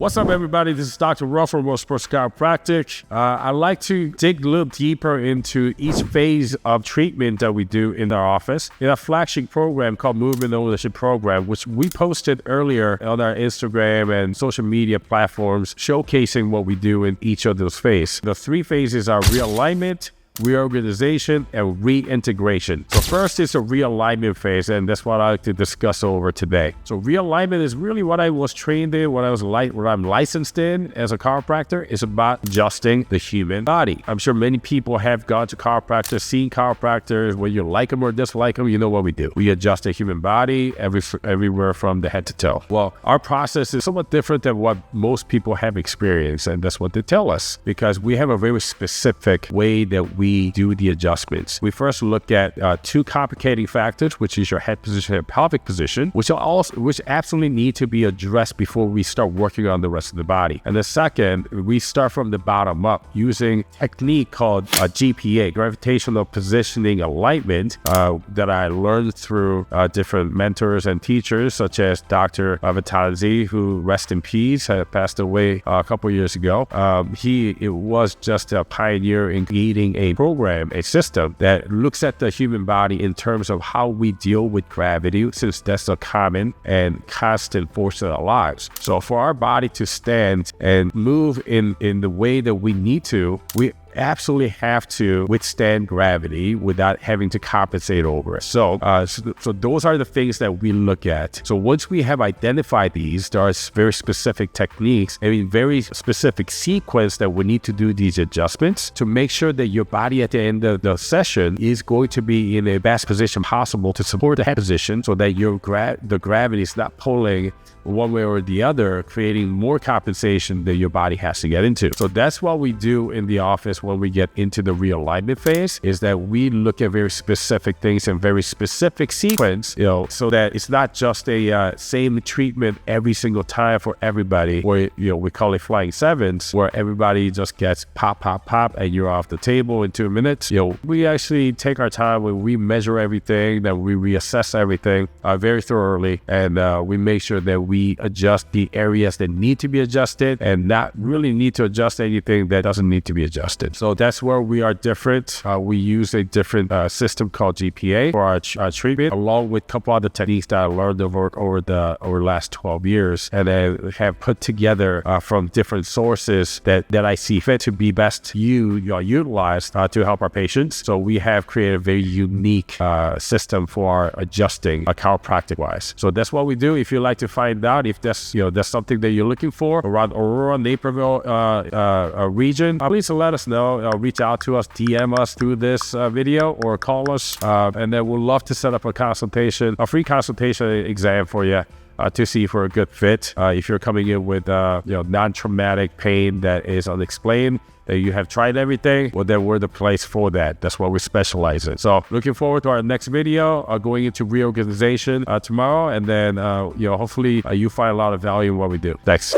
What's up, everybody? This is Dr. Ruff from Chiropractic. I'd like to dig a little deeper into each phase of treatment that we do in our office in a flagship program called Movement Ownership Program, which we posted earlier on our Instagram and social media platforms, showcasing what we do in each of those phases. The three phases are realignment, reorganization, and reintegration. So first is a realignment phase, and that's what I like to discuss over today. So realignment is really what I was trained in, what I'm licensed in as a chiropractor. It's about adjusting the human body. I'm sure many people have gone to chiropractors, seen chiropractors, whether you like them or dislike them, you know what we do. We adjust the human body everywhere from the head to toe. Well, our process is somewhat different than what most people have experienced, and that's what they tell us, because we have a very specific way that we do the adjustments. We first look at two complicating factors, which is your head position and pelvic position, which absolutely need to be addressed before we start working on the rest of the body. And the second, we start from the bottom up using a technique called GPA, gravitational positioning alignment, that I learned through different mentors and teachers, such as Dr. Vitalzi, who, rest in peace, had passed away a couple years ago. He was just a pioneer in creating a program, a system that looks at the human body in terms of how we deal with gravity, since that's a common and constant force in our lives. So for our body to stand and move in the way that we need to, we absolutely have to withstand gravity without having to compensate over it. So those are the things that we look at. So once we have identified these, there are very specific techniques, very specific sequence that we need to do these adjustments to make sure that your body at the end of the session is going to be in the best position possible to support the head position, so that the gravity is not pulling one way or the other, creating more compensation that your body has to get into. So that's what we do in the office when we get into the realignment phase, is that we look at very specific things and very specific sequence, so that it's not just a same treatment every single time for everybody, or we call it flying sevens, where everybody just gets pop, and you're off the table in 2 minutes. We actually take our time when we measure everything, then we reassess everything very thoroughly, and we make sure that we adjust the areas that need to be adjusted and not really need to adjust anything that doesn't need to be adjusted. So that's where we are different. We use a different system called GPA for our treatment, along with a couple other techniques that I learned over the last 12 years, and I have put together from different sources that I see fit to be best utilized to help our patients. So we have created a very unique system for our adjusting chiropractic-wise. So that's what we do. If you'd like to find out if that's something that you're looking for around Aurora, Naperville region, please let us know. Reach out to us, DM us through this video, or call us, and then we'll love to set up a free consultation exam for you to see if we're a good fit. If you're coming in with non-traumatic pain that is unexplained, that you have tried everything, well, then we're the place for that. That's what we specialize in. So looking forward to our next video, going into reorganization tomorrow, and then hopefully you find a lot of value in what we do. Thanks.